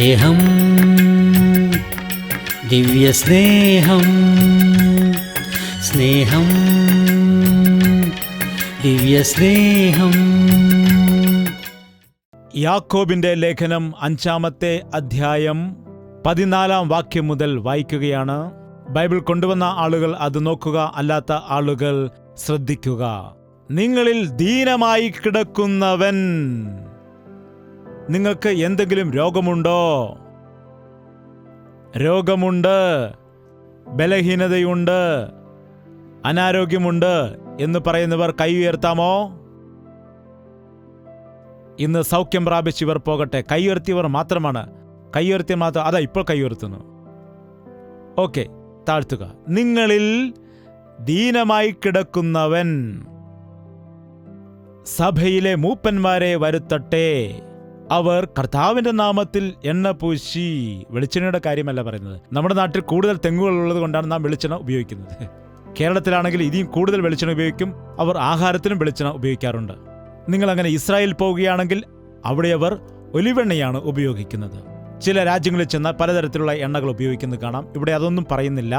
സ്നേഹം, ദിവ്യസ്നേഹം, സ്നേഹം, ദിവ്യസ്നേഹം. യാക്കോബിന്റെ ലേഖനം 5-ാമത്തെ അധ്യായം 14-ാം വാക്യം മുതൽ വായിക്കുകയാണ്. ബൈബിൾ കൊണ്ടുവന്ന ആളുകൾ അത് നോക്കുക, അല്ലാത്ത ആളുകൾ ശ്രദ്ധിക്കുക. നിങ്ങളിൽ ദീനമായി കിടക്കുന്നവൻ, നിങ്ങൾക്ക് എന്തെങ്കിലും രോഗമുണ്ടോ? രോഗമുണ്ട്, ബലഹീനതയുണ്ട്, അനാരോഗ്യമുണ്ട് എന്ന് പറയുന്നവർ കൈ ഉയർത്താമോ? ഇന്ന് സൗഖ്യം പ്രാപിച്ചവർ പോകട്ടെ. കൈ ഉയർത്തിയവർ മാത്രമാണ്. കൈ ഉയർത്തിയ മാത്രം, അതാ ഇപ്പോൾ കൈ ഉയർത്തുന്നു. ഓക്കെ, താഴ്ത്തുക. നിങ്ങളിൽ ദീനമായി കിടക്കുന്നവൻ സഭയിലെ മൂപ്പന്മാരെ വരുത്തട്ടെ. അവർ കർത്താവിന്റെ നാമത്തിൽ എണ്ണ പൂശി. വെളിച്ചെണ്ണയുടെ കാര്യമല്ല പറയുന്നത്. നമ്മുടെ നാട്ടിൽ കൂടുതൽ തെങ്ങുകൾ ഉള്ളത് കൊണ്ടാണ് നാം വെളിച്ചെണ്ണ ഉപയോഗിക്കുന്നത്. കേരളത്തിലാണെങ്കിൽ ഇനിയും കൂടുതൽ വെളിച്ചെണ്ണ ഉപയോഗിക്കും. അവർ ആഹാരത്തിനും വെളിച്ചെണ്ണ ഉപയോഗിക്കാറുണ്ട്. നിങ്ങൾ അങ്ങനെ ഇസ്രായേൽ പോവുകയാണെങ്കിൽ അവിടെ അവർ ഒലിവെണ്ണയാണ് ഉപയോഗിക്കുന്നത്. ചില രാജ്യങ്ങളിൽ ചെന്നാൽ പലതരത്തിലുള്ള എണ്ണകൾ ഉപയോഗിക്കുന്നത് കാണാം. ഇവിടെ അതൊന്നും പറയുന്നില്ല.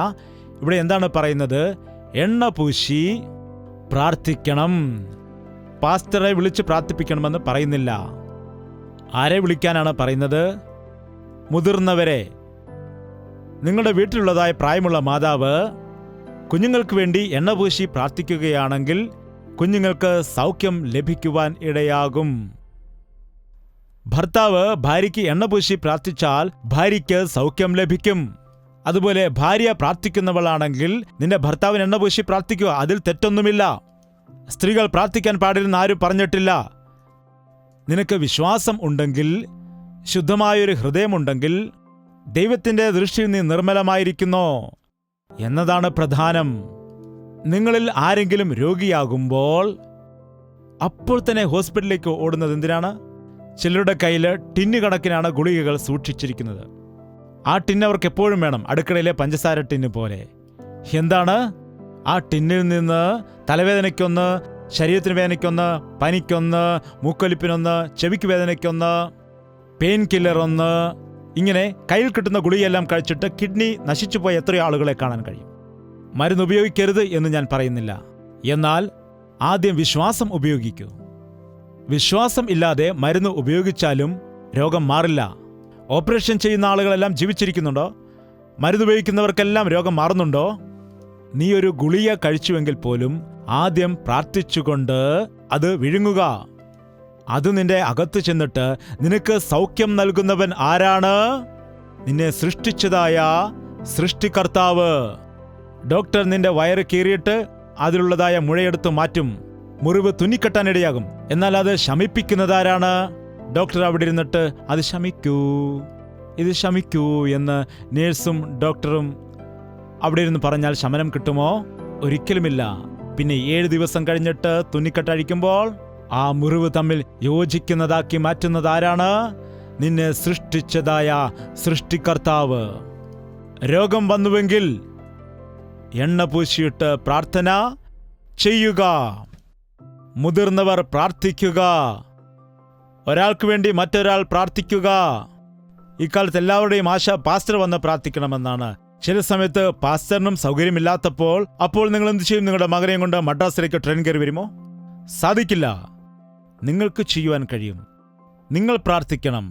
ഇവിടെ എന്താണ് പറയുന്നത്? എണ്ണ പൂശി പ്രാർത്ഥിക്കണം. പാസ്റ്ററെ വിളിച്ച് പ്രാർത്ഥിപ്പിക്കണമെന്ന് പറയുന്നില്ല. ആരെ വിളിക്കാനാണ് പറയുന്നത്? മുതിർന്നവരെ. നിങ്ങളുടെ വീട്ടിലുള്ളതായ പ്രായമുള്ള മാതാവ് കുഞ്ഞുങ്ങൾക്ക് വേണ്ടി എണ്ണ പൂശി പ്രാർത്ഥിക്കുകയാണെങ്കിൽ കുഞ്ഞുങ്ങൾക്ക് സൗഖ്യം ലഭിക്കുവാൻ ഇടയാകും. ഭർത്താവ് ഭാര്യയ്ക്ക് എണ്ണ പൂശി പ്രാർത്ഥിച്ചാൽ ഭാര്യയ്ക്ക് സൗഖ്യം ലഭിക്കും. അതുപോലെ ഭാര്യ പ്രാർത്ഥിക്കുന്നവളാണെങ്കിൽ നിന്റെ ഭർത്താവിന് എണ്ണ പൂശി പ്രാർത്ഥിക്കുക. അതിൽ തെറ്റൊന്നുമില്ല. സ്ത്രീകൾ പ്രാർത്ഥിക്കാൻ പാടില്ലെന്ന് ആരും പറഞ്ഞിട്ടില്ല. നിനക്ക് വിശ്വാസം ഉണ്ടെങ്കിൽ, ശുദ്ധമായൊരു ഹൃദയമുണ്ടെങ്കിൽ, ദൈവത്തിന്റെ ദൃഷ്ടിയിൽ നീ നിർമ്മലമായിരിക്കുന്നോ എന്നതാണ് പ്രധാനം. നിങ്ങളിൽ ആരെങ്കിലും രോഗിയാകുമ്പോൾ അപ്പോൾ തന്നെ ഹോസ്പിറ്റലിലേക്ക് ഓടുന്നത് എന്തിനാണ്? ചിലരുടെ കയ്യിൽ ടിന്ന് കണക്കിനാണ് ഗുളികകൾ സൂക്ഷിച്ചിരിക്കുന്നത്. ആ ടിന്ന് അവർക്ക് എപ്പോഴും വേണം, അടുക്കളയിലെ പഞ്ചസാര ടിന്ന് പോലെ. എന്താണ്? ആ ടിന്നിൽ നിന്ന് തലവേദനയ്ക്കൊന്ന്, ശരീരത്തിന് വേദനയ്ക്കൊന്ന്, പനിക്കൊന്ന്, മൂക്കൊലിപ്പിനൊന്ന്, ചെവിക്ക് വേദനയ്ക്കൊന്ന്, പെയിൻ കില്ലർ ഒന്ന്, ഇങ്ങനെ കയ്യിൽ കിട്ടുന്ന ഗുളികയെല്ലാം കഴിച്ചിട്ട് കിഡ്നി നശിച്ചു പോയ എത്രയോ ആളുകളെ കാണാൻ കഴിയും. മരുന്ന് ഉപയോഗിക്കരുത് എന്ന് ഞാൻ പറയുന്നില്ല. എന്നാൽ ആദ്യം വിശ്വാസം ഉപയോഗിക്കൂ. വിശ്വാസം ഇല്ലാതെ മരുന്ന് ഉപയോഗിച്ചാലും രോഗം മാറില്ല. ഓപ്പറേഷൻ ചെയ്യുന്ന ആളുകളെല്ലാം ജീവിച്ചിരിക്കുന്നുണ്ടോ? മരുന്ന് ഉപയോഗിക്കുന്നവർക്കെല്ലാം രോഗം മാറുന്നുണ്ടോ? നീ ഒരു ഗുളിക കഴിച്ചുവെങ്കിൽ പോലും ആദ്യം പ്രാർത്ഥിച്ചുകൊണ്ട് അത് വിഴുങ്ങുക. അത് നിന്റെ അകത്ത് ചെന്നിട്ട് നിനക്ക് സൗഖ്യം നൽകുന്നവൻ ആരാണ്? നിന്നെ സൃഷ്ടിച്ചതായ സൃഷ്ടികർത്താവ്. ഡോക്ടർ നിന്റെ വയറ് കീറിയിട്ട് അതിലുള്ളതായ മുഴയെടുത്ത് മാറ്റും. മുറിവ് തുന്നിക്കെട്ടാനിടയാകും. എന്നാൽ അത് ശമിപ്പിക്കുന്നതാരാണ്? ഡോക്ടർ അവിടെ ഇരുന്നിട്ട് അത് ശമിക്കൂ, ഇത് ശമിക്കൂ എന്ന് നേഴ്സും ഡോക്ടറും അവിടെ ഇരുന്ന് പറഞ്ഞാൽ ശമനം കിട്ടുമോ? ഒരിക്കലുമില്ല. പിന്നെ 7 ദിവസം കഴിഞ്ഞിട്ട് തുന്നിക്കെട്ടഴിക്കുമ്പോൾ ആ മുറിവ് തമ്മിൽ യോജിക്കുന്നതാക്കി മാറ്റുന്നതാരാണ്? നിന്നെ സൃഷ്ടിച്ചതായ സൃഷ്ടികർത്താവ്. രോഗം വന്നുവെങ്കിൽ എണ്ണ പൂശിയിട്ട് പ്രാർത്ഥന ചെയ്യുക. മുതിർന്നവർ പ്രാർത്ഥിക്കുക. ഒരാൾക്ക് വേണ്ടി മറ്റൊരാൾ പ്രാർത്ഥിക്കുക. ഇക്കാലത്ത് എല്ലാവരുടെയും ആശ പാസ്റ്റർ വന്ന് പ്രാർത്ഥിക്കണമെന്നാണ്. ചില സമയത്ത് പാസ്റ്ററിനും സൗകര്യമില്ലാത്തപ്പോൾ അപ്പോൾ നിങ്ങൾ എന്ത് ചെയ്യും? നിങ്ങളുടെ മകനെയും കൊണ്ട് മദ്രാസിലേക്ക് ട്രെയിൻ കയറി വരുമോ? സാധിക്കില്ല. നിങ്ങൾക്ക് ചെയ്യുവാൻ കഴിയും. നിങ്ങൾ പ്രാർത്ഥിക്കണം.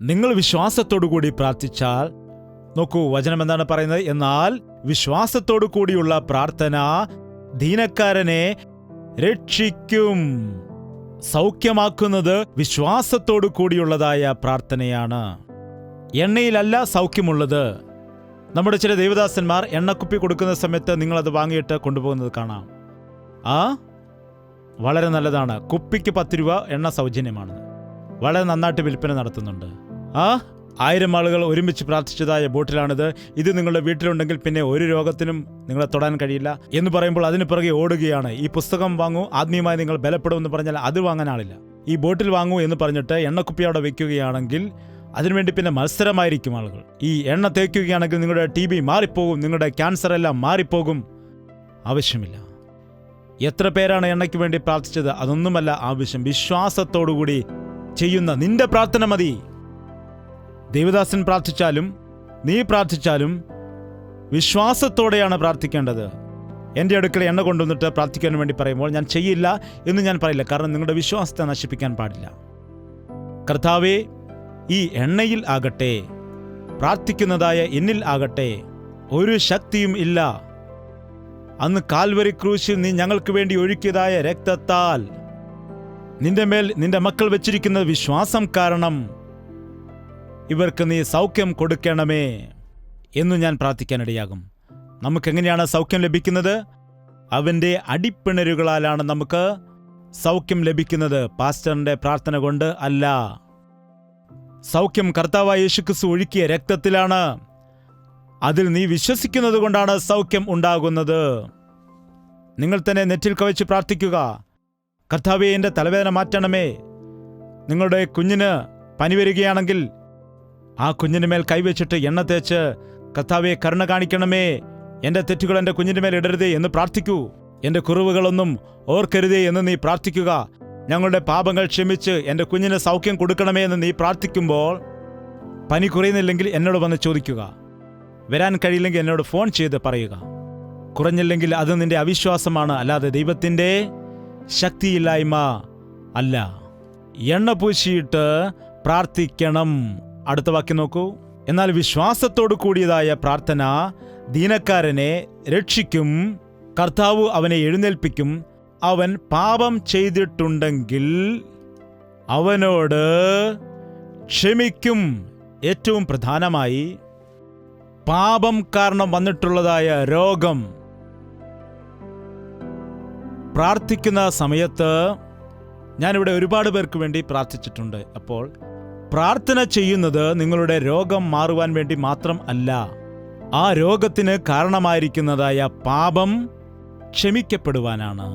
നിങ്ങൾ വിശ്വാസത്തോടു കൂടി പ്രാർത്ഥിച്ചാൽ, നോക്കൂ വചനം എന്താണ് പറയുന്നത്? എന്നാൽ വിശ്വാസത്തോടു കൂടിയുള്ള പ്രാർത്ഥന ദീനക്കാരനെ രക്ഷിക്കും. സൗഖ്യമാക്കുന്നത് വിശ്വാസത്തോടു കൂടിയുള്ളതായ പ്രാർത്ഥനയാണ്. എണ്ണയിലല്ല സൗഖ്യമുള്ളത്. നമ്മുടെ ചില ദേവദാസന്മാർ എണ്ണക്കുപ്പി കൊടുക്കുന്ന സമയത്ത് നിങ്ങളത് വാങ്ങിയിട്ട് കൊണ്ടുപോകുന്നത് കാണാം. വളരെ നല്ലതാണ്. കുപ്പിക്ക് 10 രൂപ, എണ്ണ സൗജന്യമാണ്. വളരെ നന്നായിട്ട് വിൽപ്പന നടത്തുന്നുണ്ട്. 1000 ആളുകൾ ഒരുമിച്ച് പ്രാർത്ഥിച്ചതായ ബോട്ടിലാണിത്. ഇത് നിങ്ങളുടെ വീട്ടിലുണ്ടെങ്കിൽ പിന്നെ ഒരു രോഗത്തിനും നിങ്ങളെ തൊടാൻ കഴിയില്ല എന്ന് പറയുമ്പോൾ അതിന് പിറകെ ഓടുകയാണ്. ഈ പുസ്തകം വാങ്ങൂ, ആത്മീയമായി നിങ്ങൾ ബലപ്പെടുമെന്ന് പറഞ്ഞാൽ അത് വാങ്ങാൻ ആളില്ല. ഈ ബോട്ടിൽ വാങ്ങൂ എന്ന് പറഞ്ഞിട്ട് എണ്ണക്കുപ്പി അവിടെ വെക്കുകയാണെങ്കിൽ അതിനുവേണ്ടി പിന്നെ മത്സരമായിരിക്കും ആളുകൾ. ഈ എണ്ണ തേക്കുകയാണെങ്കിൽ നിങ്ങളുടെ TB മാറിപ്പോകും, നിങ്ങളുടെ ക്യാൻസർ എല്ലാം മാറിപ്പോകും. ആവശ്യമില്ല. എത്ര പേരാണ് എണ്ണയ്ക്ക് വേണ്ടി പ്രാർത്ഥിച്ചത്? അതൊന്നുമല്ല ആവശ്യം. വിശ്വാസത്തോടുകൂടി ചെയ്യുന്ന നിന്റെ പ്രാർത്ഥന മതി. ദേവദാസൻ പ്രാർത്ഥിച്ചാലും നീ പ്രാർത്ഥിച്ചാലും വിശ്വാസത്തോടെയാണ് പ്രാർത്ഥിക്കേണ്ടത്. എൻ്റെ അടുക്കൽ എണ്ണ കൊണ്ടുവന്നിട്ട് പ്രാർത്ഥിക്കാൻ വേണ്ടി പറയുമ്പോൾ ഞാൻ ചെയ്യില്ല എന്ന് ഞാൻ പറയില്ല. കാരണം നിങ്ങളുടെ വിശ്വാസത്തെ നശിപ്പിക്കാൻ പാടില്ല. കർത്താവേ, ഈ എണ്ണയിൽ ആകട്ടെ, പ്രാർത്ഥിക്കുന്നതായ എന്നിൽ ആകട്ടെ ഒരു ശക്തിയും ഇല്ല. അന്ന് കാൽവരി ക്രൂശിൽ നീ ഞങ്ങൾക്ക് വേണ്ടി ഒഴുക്കിയതായ രക്തത്താൽ നിന്റെ മേൽ നിന്റെ മക്കൾ വെച്ചിരിക്കുന്ന വിശ്വാസം കാരണം ഇവർക്ക് നീ സൗഖ്യം കൊടുക്കണമേ എന്നു ഞാൻ പ്രാർത്ഥിക്കാനിടയാകും. നമുക്കെങ്ങനെയാണ് സൗഖ്യം ലഭിക്കുന്നത്? അവൻ്റെ അടിപ്പിണരുകളാലാണ് നമുക്ക് സൗഖ്യം ലഭിക്കുന്നത്, പാസ്റ്ററിന്റെ പ്രാർത്ഥന കൊണ്ട് അല്ല. സൗഖ്യം കർത്താവായ യേശുക്രിസ്തു ഒഴുക്കിയ രക്തത്തിലാണ്. അതിൽ നീ വിശ്വസിക്കുന്നത് കൊണ്ടാണ് സൗഖ്യം ഉണ്ടാകുന്നത്. നിങ്ങൾ തന്നെ നെറ്റിൽ കവച്ച് പ്രാർത്ഥിക്കുക. കർത്താവേ, എൻ്റെ തലവേദന മാറ്റണമേ. നിങ്ങളുടെ കുഞ്ഞിന് പനി വരികയാണെങ്കിൽ ആ കുഞ്ഞിന് മേൽ കൈവച്ചിട്ട് എണ്ണ തേച്ച് കർത്താവേ കരുണ കാണിക്കണമേ, എൻ്റെ തെറ്റുകൾ എൻ്റെ കുഞ്ഞിൻ്റെ മേൽ ഇടരുതേ എന്ന് പ്രാർത്ഥിക്കൂ. എൻ്റെ കുറവുകളൊന്നും ഓർക്കരുതേ എന്ന് നീ പ്രാർത്ഥിക്കുക. ഞങ്ങളുടെ പാപങ്ങൾ ക്ഷമിച്ച് എൻ്റെ കുഞ്ഞിന് സൗഖ്യം കൊടുക്കണമേ എന്ന് നീ പ്രാർത്ഥിക്കുമ്പോൾ പനി കുറയുന്നില്ലെങ്കിൽ എന്നോട് വന്ന് ചോദിക്കുക. വരാൻ കഴിയില്ലെങ്കിൽ എന്നോട് ഫോൺ ചെയ്ത് പറയുക. കുറഞ്ഞില്ലെങ്കിൽ അത് നിന്റെ അവിശ്വാസമാണ്, അല്ലാതെ ദൈവത്തിൻ്റെ ശക്തിയില്ലായ്മ അല്ല. എണ്ണ പൂശിയിട്ട് പ്രാർത്ഥിക്കണം. അടുത്ത വാക്യം നോക്കൂ. എന്നാൽ വിശ്വാസത്തോടു കൂടിയതായ പ്രാർത്ഥന ദീനക്കാരനെ രക്ഷിക്കും. കർത്താവ് അവനെ എഴുന്നേൽപ്പിക്കും. അവൻ പാപം ചെയ്തിട്ടുണ്ടെങ്കിൽ അവനോട് ക്ഷമിക്കും. ഏറ്റവും പ്രധാനമായി പാപം കാരണം വന്നിട്ടുള്ളതായ രോഗം. പ്രാർത്ഥിക്കുന്ന സമയത്ത് ഞാനിവിടെ ഒരുപാട് പേർക്ക് വേണ്ടി പ്രാർത്ഥിച്ചിട്ടുണ്ട്. അപ്പോൾ പ്രാർത്ഥന ചെയ്യുന്നത് നിങ്ങളുടെ രോഗം മാറുവാൻ വേണ്ടി മാത്രം അല്ല, ആ രോഗത്തിന് കാരണമായിരിക്കുന്നതായ പാപം ക്ഷമിക്കപ്പെടുവാനാണ്.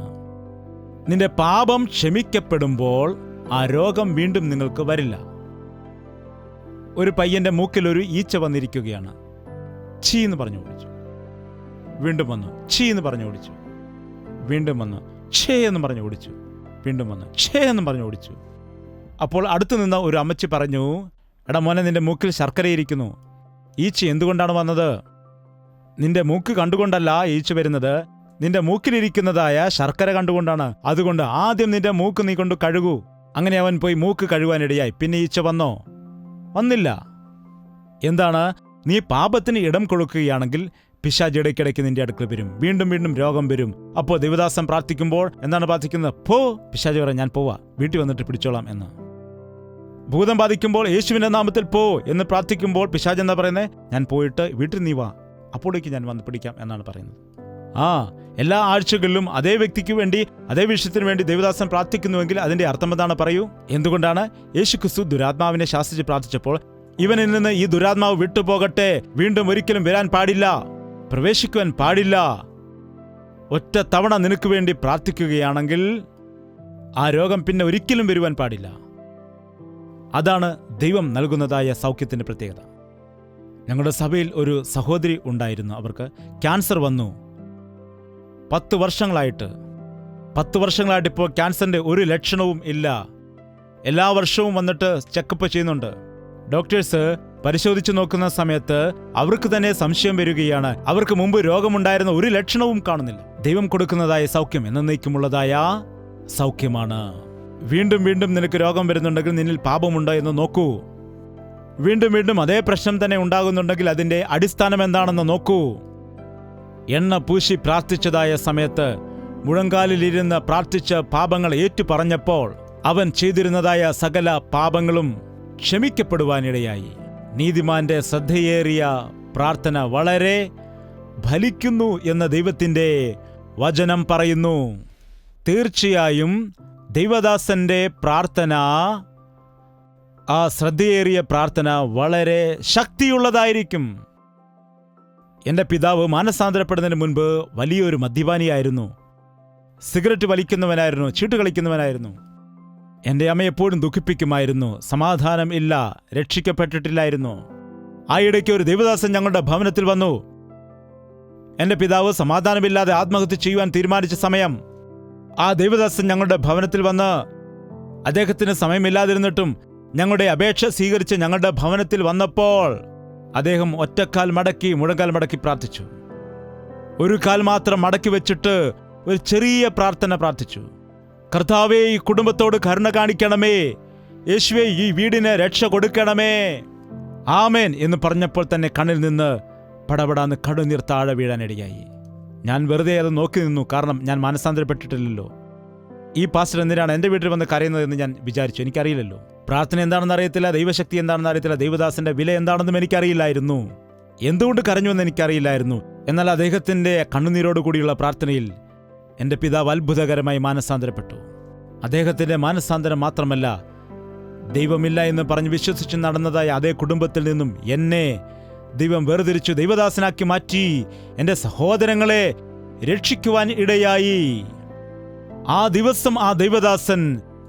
നിന്റെ പാപം ക്ഷമിക്കപ്പെടുമ്പോൾ ആ രോഗം വീണ്ടും നിങ്ങൾക്ക് വരില്ല. ഒരു പയ്യന്റെ മൂക്കിൽ ഒരു ഈച്ച വന്നിരിക്കുകയാണ്. ഛീ എന്ന് പറഞ്ഞു ഓടിച്ചു. വീണ്ടും വന്നു. ഛീ എന്ന് പറഞ്ഞു ഓടിച്ചു. വീണ്ടും വന്നു. ഛേ എന്ന് പറഞ്ഞു ഓടിച്ചു. വീണ്ടും വന്നു. ഛേ എന്ന് പറഞ്ഞു ഓടിച്ചു. അപ്പോൾ അടുത്തു നിന്ന ഒരു അമ്മച്ചി പറഞ്ഞു, എടാ മോനെ, നിന്റെ മൂക്കിൽ ശർക്കരയിരിക്കുന്നു. ഈച്ച എന്തുകൊണ്ടാണ് വന്നത്? നിന്റെ മൂക്ക് കണ്ടുകൊണ്ടല്ല ഈച്ച വരുന്നത്, നിന്റെ മൂക്കിലിരിക്കുന്നതായ ശർക്കര കണ്ടുകൊണ്ടാണ്. അതുകൊണ്ട് ആദ്യം നിന്റെ മൂക്ക് നീ കൊണ്ട് കഴുകൂ. അങ്ങനെ അവൻ പോയി മൂക്ക് കഴുകാനിടയായി. പിന്നെ ഈച്ച വന്നോ? വന്നില്ല. എന്താണ്? നീ പാപത്തിന് ഇടം കൊടുക്കുകയാണെങ്കിൽ പിശാച് ഇടയ്ക്കിടയ്ക്ക് നിന്റെ അടുക്കൽ വരും. വീണ്ടും വീണ്ടും രോഗം വരും. അപ്പോൾ ദേവദാസൻ പ്രാർത്ഥിക്കുമ്പോൾ എന്താണ് പ്രാർത്ഥിക്കുന്നത്? പോ. പിശാച് പറയാം, ഞാൻ പോവാ, വീട്ടിൽ വന്നിട്ട് പിടിച്ചോളാം എന്ന്. ഭൂതം ബാധിക്കുമ്പോൾ യേശുവിന്റെ നാമത്തിൽ പോ എന്ന് പ്രാർത്ഥിക്കുമ്പോൾ പിശാച് എന്താ പറയുന്നത്? ഞാൻ പോയിട്ട് വീട്ടിൽ നീ വാ, അപ്പോഴേക്ക് ഞാൻ വന്ന് പിടിക്കാം എന്നാണ് പറയുന്നത്. എല്ലാ ആഴ്ചകളിലും അതേ വ്യക്തിക്ക് വേണ്ടി അതേ വിഷയത്തിന് വേണ്ടി ദേവദാസൻ പ്രാർത്ഥിക്കുന്നുവെങ്കിൽ അതിന്റെ അർത്ഥം എന്താണ് പറയൂ? എന്തുകൊണ്ടാണ്? യേശുക്രിസ്തു ദുരാത്മാവിനെ ശാസിച്ച് പ്രാർത്ഥിച്ചപ്പോൾ ഇവനിൽ നിന്ന് ഈ ദുരാത്മാവ് വിട്ടുപോകട്ടെ, വീണ്ടും ഒരിക്കലും വരാൻ പാടില്ല, പ്രവേശിക്കുവാൻ പാടില്ല. ഒറ്റ തവണ നിനക്ക് വേണ്ടി പ്രാർത്ഥിക്കുകയാണെങ്കിൽ ആ രോഗം പിന്നെ ഒരിക്കലും വരുവാൻ പാടില്ല. അതാണ് ദൈവം നൽകുന്നതായ സൗഖ്യത്തിന്റെ പ്രത്യേകത. ഞങ്ങളുടെ സഭയിൽ ഒരു സഹോദരി ഉണ്ടായിരുന്നു. അവർക്ക് ക്യാൻസർ വന്നു. 10 വർഷങ്ങളായിട്ട് ഇപ്പോൾ ക്യാൻസറിന്റെ ഒരു ലക്ഷണവും ഇല്ല. എല്ലാ വർഷവും വന്നിട്ട് ചെക്കപ്പ് ചെയ്യുന്നുണ്ട്. ഡോക്ടേഴ്സ് പരിശോധിച്ചു നോക്കുന്ന സമയത്ത് അവർക്ക് തന്നെ സംശയം വരികയാണ്. അവർക്ക് മുമ്പ് രോഗമുണ്ടായിരുന്ന ഒരു ലക്ഷണവും കാണുന്നില്ല. ദൈവം കൊടുക്കുന്നതായ സൗഖ്യം എന്നേക്കുമുള്ളതായ സൗഖ്യമാണ്. വീണ്ടും വീണ്ടും നിനക്ക് രോഗം വരുന്നുണ്ടെങ്കിൽ നിന്നിൽ പാപമുണ്ടോ എന്ന് നോക്കൂ. വീണ്ടും വീണ്ടും അതേ പ്രശ്നം തന്നെ ഉണ്ടാകുന്നുണ്ടെങ്കിൽ അതിന്റെ അടിസ്ഥാനം എന്താണെന്ന് നോക്കൂ. എണ്ണ പൂശി പ്രാർത്ഥിച്ചതായ സമയത്ത് മുഴങ്കാലിലിരുന്ന് പ്രാർത്ഥിച്ച് പാപങ്ങൾ ഏറ്റുപറഞ്ഞപ്പോൾ അവൻ ചെയ്തിരുന്നതായ സകല പാപങ്ങളും ക്ഷമിക്കപ്പെടുവാനിടയായി. നീതിമാന്റെ ശ്രദ്ധയേറിയ പ്രാർത്ഥന വളരെ ഫലിക്കുന്നു എന്ന് ദൈവത്തിന്റെ വചനം പറയുന്നു. തീർച്ചയായും ദൈവദാസന്റെ പ്രാർത്ഥന, ആ ശ്രദ്ധയേറിയ പ്രാർത്ഥന വളരെ ശക്തിയുള്ളതായിരിക്കും. എൻ്റെ പിതാവ് മാനസാന്തരപ്പെടുന്നതിന് മുൻപ് വലിയൊരു മദ്യപാനിയായിരുന്നു. സിഗരറ്റ് വലിക്കുന്നവനായിരുന്നു, ചീട്ട് കളിക്കുന്നവനായിരുന്നു. എൻ്റെ അമ്മ എപ്പോഴും ദുഃഖിപ്പിക്കുമായിരുന്നു. സമാധാനം ഇല്ല, രക്ഷിക്കപ്പെട്ടിട്ടില്ലായിരുന്നു. ആ ഇടയ്ക്ക് ഒരു ദൈവദാസൻ ഞങ്ങളുടെ ഭവനത്തിൽ വന്നു. എൻ്റെ പിതാവ് സമാധാനമില്ലാതെ ആത്മഹത്യ ചെയ്യുവാൻ തീരുമാനിച്ച സമയം ആ ദൈവദാസൻ ഞങ്ങളുടെ ഭവനത്തിൽ വന്ന് അദ്ദേഹത്തിന് സമയമില്ലാതിരുന്നിട്ടും ഞങ്ങളുടെ അപേക്ഷ സ്വീകരിച്ച് ഞങ്ങളുടെ ഭവനത്തിൽ വന്നപ്പോൾ അദ്ദേഹം ഒറ്റക്കാൽ മടക്കി മുഴങ്കാൽ മടക്കി പ്രാർത്ഥിച്ചു. ഒരു കാൽ മാത്രം മടക്കി വെച്ചിട്ട് ഒരു ചെറിയ പ്രാർത്ഥന പ്രാർത്ഥിച്ചു. കർത്താവേ, ഈ കുടുംബത്തോട് കരുണ കാണിക്കണമേ. യേശുവേ, ഈ വീടിന് രക്ഷ കൊടുക്കണമേ. ആമേൻ എന്ന് പറഞ്ഞപ്പോൾ തന്നെ കണ്ണിൽ നിന്ന് പടപടാന്ന് കടുനീർ താഴെ വീഴാനിടയായി. ഞാൻ വെറുതെ അത് നോക്കി നിന്നു. കാരണം ഞാൻ മാനസാന്തരപ്പെട്ടിട്ടില്ലല്ലോ. ഈ പാസ്റ്റർ എന്തിനാണ് എൻ്റെ വീട്ടിൽ വന്ന് കരയുന്നതെന്ന് ഞാൻ വിചാരിച്ചു. എനിക്കറിയില്ലല്ലോ. പ്രാർത്ഥന എന്താണെന്ന് അറിയത്തില്ല, ദൈവശക്തി എന്താണെന്ന് അറിയത്തില്ല, ദൈവദാസന്റെ വില എന്താണെന്നും എനിക്കറിയില്ലായിരുന്നു. എന്തുകൊണ്ട് കരഞ്ഞുവെന്ന് എനിക്കറിയില്ലായിരുന്നു. എന്നാൽ അദ്ദേഹത്തിൻ്റെ കണ്ണുനീരോടുകൂടിയുള്ള പ്രാർത്ഥനയിൽ എൻ്റെ പിതാവ് അത്ഭുതകരമായി മാനസാന്തരപ്പെട്ടു. അദ്ദേഹത്തിൻ്റെ മാനസാന്തരം മാത്രമല്ല, ദൈവമില്ല എന്ന് പറഞ്ഞ് വിശ്വസിച്ച് നടന്നതായ അതേ കുടുംബത്തിൽ നിന്നും എന്നെ ദൈവം വേർതിരിച്ചു ദൈവദാസനാക്കി മാറ്റി എൻ്റെ സഹോദരങ്ങളെ രക്ഷിക്കുവാൻ ഇടയായി. ആ ദിവസം ആ ദൈവദാസൻ